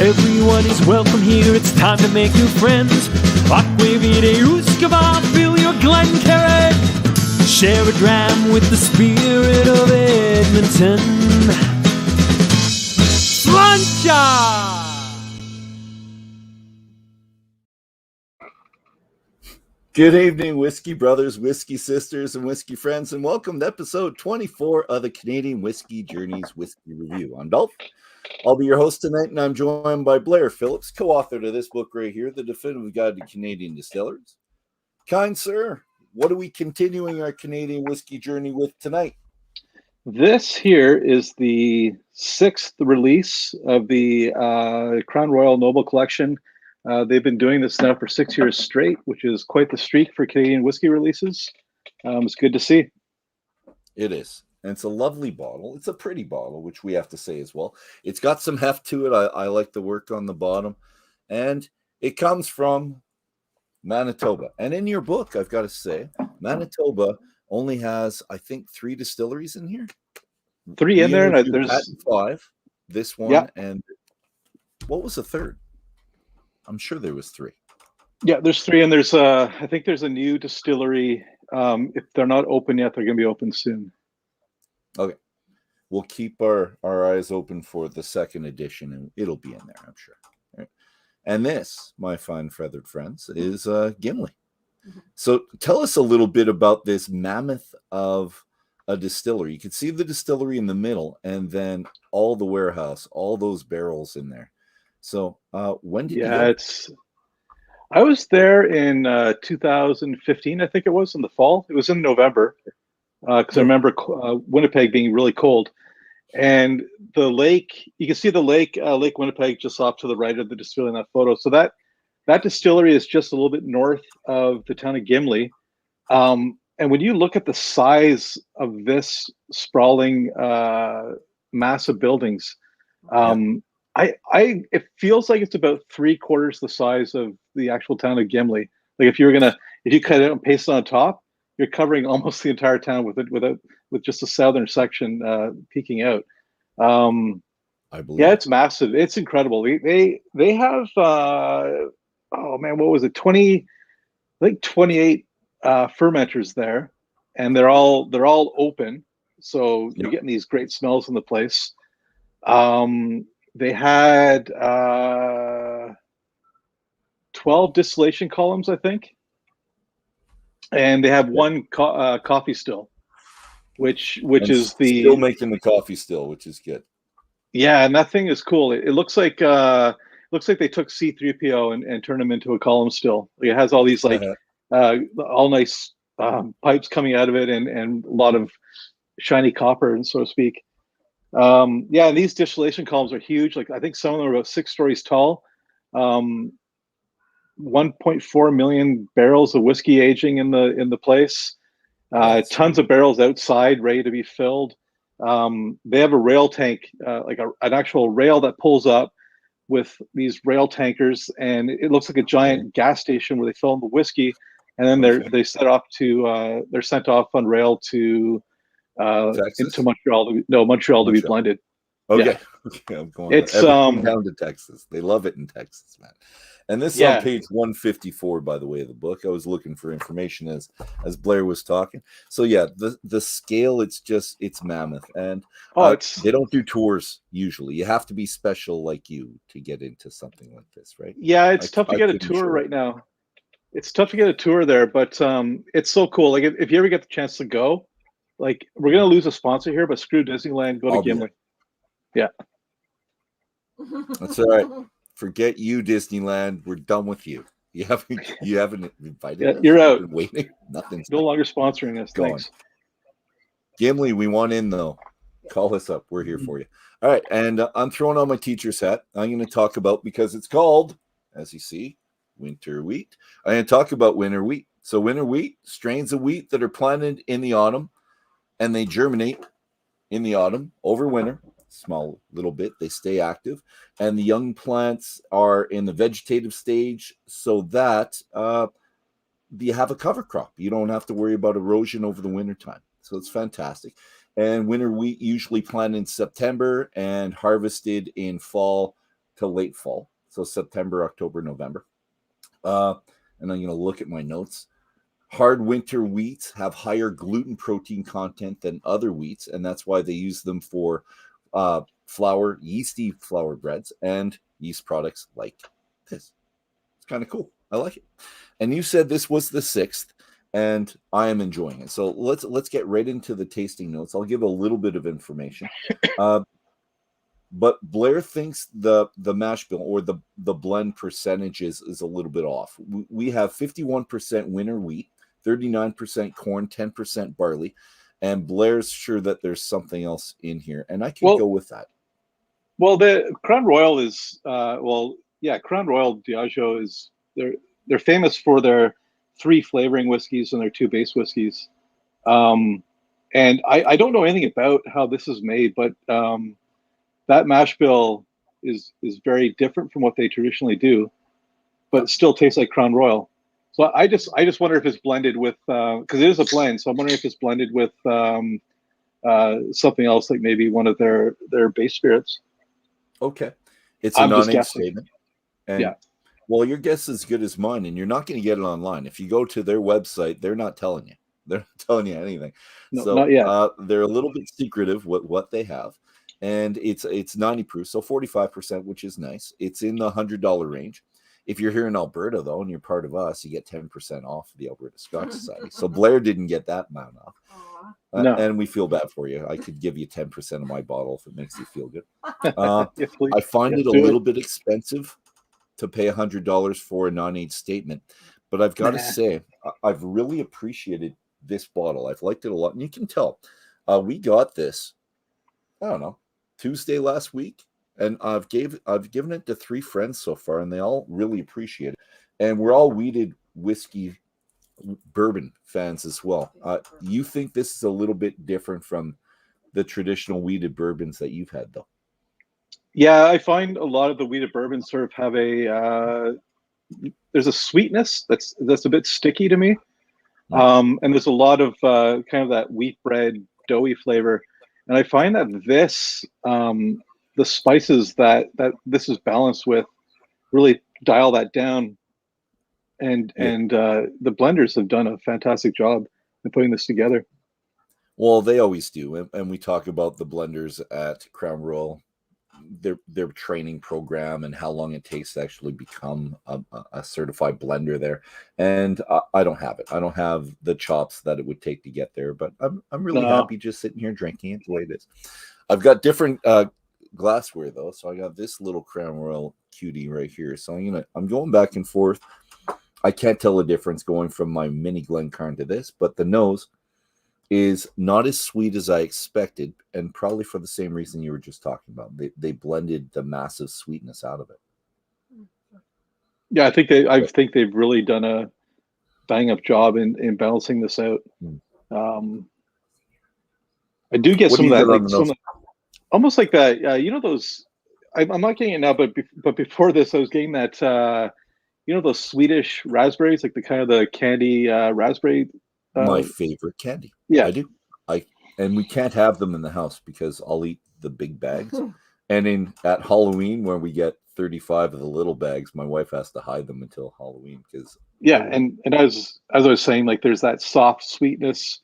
Everyone is welcome here, it's time to make new friends. Aquavide Uskava, fill your Glencairn. Share a dram with the spirit of Edmonton. Slancha! Good evening, Whiskey Brothers, Whiskey Sisters, and Whiskey Friends, and welcome to episode 24 of the Canadian Whisky Journey's Whiskey Review. I'm Dolph. I'll be your host tonight, and I'm joined by Blair Phillips, co-author to this book right here, The Definitive Guide to Canadian Distilleries. Kind sir, what are we continuing our Canadian Whisky Journey with tonight? This here is the 6th release of the Crown Royal Noble Collection. They've been doing this now for 6 years straight, which is quite the streak for Canadian whiskey releases. It's good to see. It is. And it's a lovely bottle. It's a pretty bottle, which we have to say as well. It's got some heft to it. I like the work on the bottom. And it comes from Manitoba. And in your book, I've got to say, Manitoba only has, I think, 3 distilleries in here. 3 in there. And there's 5. This one. Yeah. And what was the third? I'm sure there was 3. Yeah, there's 3. And there's, I think there's a new distillery. If they're not open yet, they're going to be open soon. Okay, we'll keep our eyes open for the 2nd edition, and it'll be in there, I'm sure. Right? And this, my fine feathered friends, is Gimli. So tell us a little bit about this mammoth of a distillery. You can see the distillery in the middle, and then all the warehouse, all those barrels in there. So when did you go? I was there in 2015, I think it was, in the fall. It was in November. Because I remember Winnipeg being really cold, and the lake, you can see the lake, Lake Winnipeg, just off to the right of the distillery in that photo. So that distillery is just a little bit north of the town of Gimli. And when you look at the size of this sprawling mass of buildings, it feels like it's about 3/4 the size of the actual town of Gimli. Like if you cut it out and paste it on top, you're covering almost the entire town with just a southern section peeking out. I believe. Yeah, it's massive. It's incredible. They have oh man, what was it? 28 fermenters there, and they're all open. So you're getting these great smells in the place. They had 12 distillation columns, I think. And they have one coffee still, which is still making the coffee still, which is good. Yeah, and that thing is cool. It looks like they took C3PO and turned him into a column still. It has all these all nice pipes coming out of it and a lot of shiny copper, and so to speak. Yeah, and these distillation columns are huge. Like I think some of them are about 6 stories tall. 1.4 million barrels of whiskey aging in the place. Tons of barrels outside ready to be filled. They have a rail tank, like an actual rail that pulls up with these rail tankers, and it looks like a giant gas station where they fill in the whiskey, and then they're sent off on rail to Montreal. Montreal to be blended. Okay. Yeah. Okay, I'm going. It's down to Texas. They love it in Texas, man. And this is on page 154, by the way, of the book. I was looking for information as Blair was talking. So yeah, the scale, it's mammoth, and they don't do tours usually. You have to be special like you to get into something like this, right? Yeah, it's tough to get a tour right now. It's tough to get a tour there, but it's so cool. Like if you ever get the chance to go, like we're gonna lose a sponsor here, but screw Disneyland, go to Gimli. Yeah, that's all right. Forget you, Disneyland. We're done with you. You haven't invited us. You're out. Waiting. Nothing's no longer sponsoring us. Thanks. Gimli, we want in though. Call us up. We're here for you. All right, and I'm throwing on my teacher's hat. I'm going to talk about, because it's called, as you see, winter wheat. I'm going to talk about winter wheat. So winter wheat, strains of wheat that are planted in the autumn, and they germinate in the autumn over winter. Small little bit, they stay active, and the young plants are in the vegetative stage, so that you have a cover crop. You don't have to worry about erosion over the winter time. So it's fantastic. And winter wheat usually planted in September and harvested in fall to late fall. So September, October, November. And I'm going to look at my notes. Hard winter wheats have higher gluten protein content than other wheats, and that's why they use them for flour, yeasty flour breads, and yeast products like this. It's kind of cool. I like it. And you said this was the 6th, and I am enjoying it. So let's get right into the tasting notes. I'll give a little bit of information. But Blair thinks the Mashbill or the blend percentages is a little bit off. We have 51% winter wheat, 39% corn, 10% barley, and Blair's sure that there's something else in here, and I can go with that. Well, the Crown Royal is Crown Royal Diageo is they're famous for their 3 flavoring whiskeys and their 2 base whiskeys. And I don't know anything about how this is made, but that mash bill is very different from what they traditionally do, but it still tastes like Crown Royal. So I just wonder if it's blended with because it is a blend. So I'm wondering if it's blended with something else, like maybe one of their base spirits. Okay, it's a non-age statement, and well, your guess is as good as mine, and you're not going to get it online. If you go to their website, they're not telling you. They're not telling you anything. No, so not yet. They're a little bit secretive what they have. And it's 90 proof, so 45%, which is nice. It's in the $100 range. If you're here in Alberta, though, and you're part of us, you get 10% off the Alberta Scotch Society. So Blair didn't get that amount off. No. And we feel bad for you. I could give you 10% of my bottle if it makes you feel good. Yes, please. I find it a little bit expensive to pay $100 for a non-age statement. But I've got to say, I've really appreciated this bottle. I've liked it a lot. And you can tell. We got this, I don't know, Tuesday last week, and I've given it to 3 friends so far, and they all really appreciate it. And we're all weeded whiskey bourbon fans as well. You think this is a little bit different from the traditional weeded bourbons that you've had, though? Yeah, I find a lot of the weeded bourbons sort of have there's a sweetness that's a bit sticky to me, and there's a lot of kind of that wheat bread doughy flavor. And I find that this, the spices that this is balanced with, really dial that down. And the blenders have done a fantastic job in putting this together. Well, they always do, and we talk about the blenders at Crown Royal, their training program, and how long it takes to actually become a certified blender there. And I don't have it. I don't have the chops that it would take to get there. But I'm really happy just sitting here drinking it the way it is. I've got different glassware though, so I got this little Crown Royal cutie right here. So I'm going back and forth. I can't tell the difference going from my mini Glencairn to this, but the nose is not as sweet as I expected, and probably for the same reason you were just talking about. They blended the massive sweetness out of it. Yeah, I think they've really done a bang up job in balancing this out. I do get some of that, like almost like that. Those. I'm not getting it now, but before this, I was getting that. Those Swedish raspberries, like the kind of the candy raspberry. My favorite candy. Yeah, I do. And we can't have them in the house because I'll eat the big bags. And at Halloween, when we get 35 of the little bags, my wife has to hide them until Halloween because and as I was saying, like there's that soft sweetness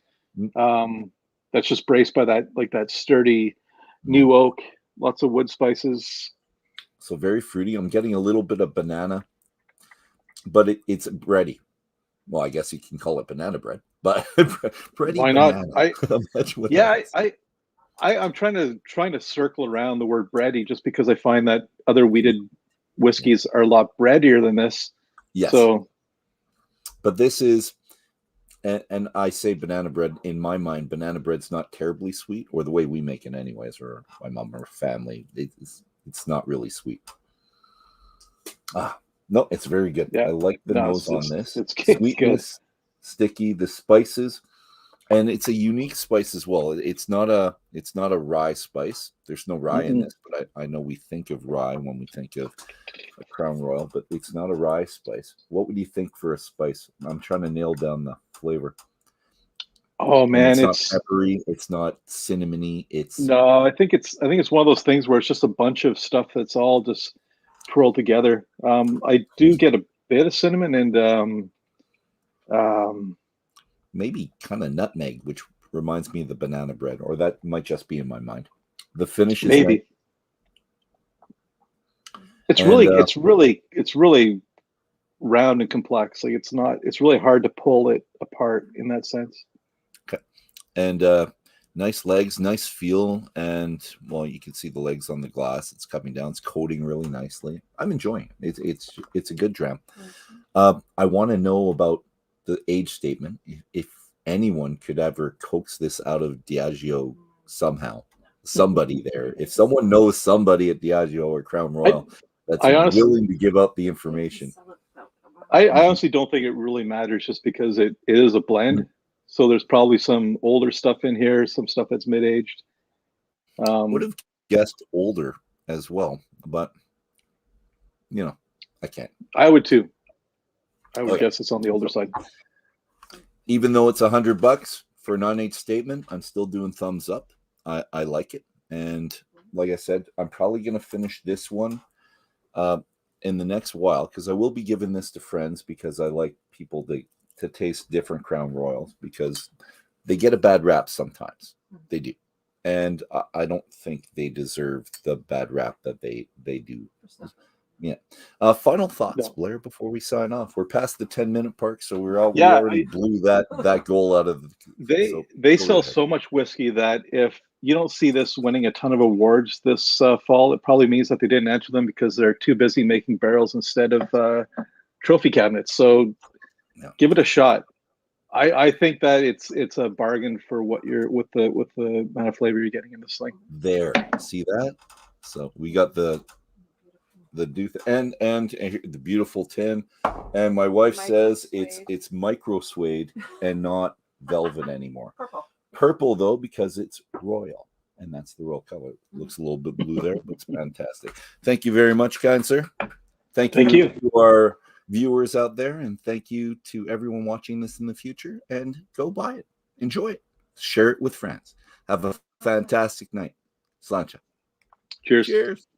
that's just braced by that sturdy new oak, lots of wood spices. So very fruity. I'm getting a little bit of banana, but it's bready. Well, I guess you can call it banana bread, but bready. Why not? Banana. I'm trying to circle around the word bready just because I find that other weeded whiskeys are a lot breadier than this. Yes. So, but this is, and I say banana bread in my mind. Banana bread's not terribly sweet, or the way we make it, anyways, or my mom or family. It's not really sweet. No, it's very good. Yeah. I like the nose on this. It's sweetness, sticky, the spices, and it's a unique spice as well. It's not a rye spice. There's no rye in this, but I know we think of rye when we think of a Crown Royal, but it's not a rye spice. What would you think for a spice? I'm trying to nail down the flavor. Oh man, it's not peppery. It's not cinnamony. I think it's one of those things where it's just a bunch of stuff that's all just twirled together. I do get a bit of cinnamon and maybe kind of nutmeg, which reminds me of the banana bread, or that might just be in my mind. The finish is maybe. nice. It's really round and complex. Like it's really hard to pull it apart in that sense. Okay. And nice legs, nice feel, and well, you can see the legs on the glass. It's coming down. It's coating really nicely. I'm enjoying it. It's a good dram. I want to know about the age statement. If anyone could ever coax this out of Diageo somehow, somebody there. If someone knows somebody at Diageo or Crown Royal that's willing to give up the information. I honestly don't think it really matters, just because it is a blend. So there's probably some older stuff in here, some stuff that's mid-aged. Would have guessed older as well, but I can't. I would too. I would guess it's on the older side. Even though it's $100 for a 9.8 statement, I'm still doing thumbs up. I like it, and like I said, I'm probably going to finish this one in the next while, because I will be giving this to friends, because I like people to taste different Crown Royals, because they get a bad rap sometimes. They do. And I don't think they deserve the bad rap that they do. Yeah. Final thoughts, Blair, before we sign off. We're past the 10-minute mark, so we already blew that goal out of the... They sell so much whiskey that if you don't see this winning a ton of awards this fall, it probably means that they didn't enter them because they're too busy making barrels instead of trophy cabinets. So give it a shot. I think that it's a bargain for what you're with the amount of flavor you're getting in this thing. There, see that? So we got the Duth and the beautiful tin, and my wife says it's micro suede and not velvet anymore. Purple though, because it's royal, and that's the royal color. It looks a little bit blue there, but it's fantastic. Thank you very much, kind sir. Thank you to our viewers out there, and thank you to everyone watching this in the future. And go buy it, enjoy it, share it with friends. Have a fantastic night. Sláinte. Cheers. Cheers.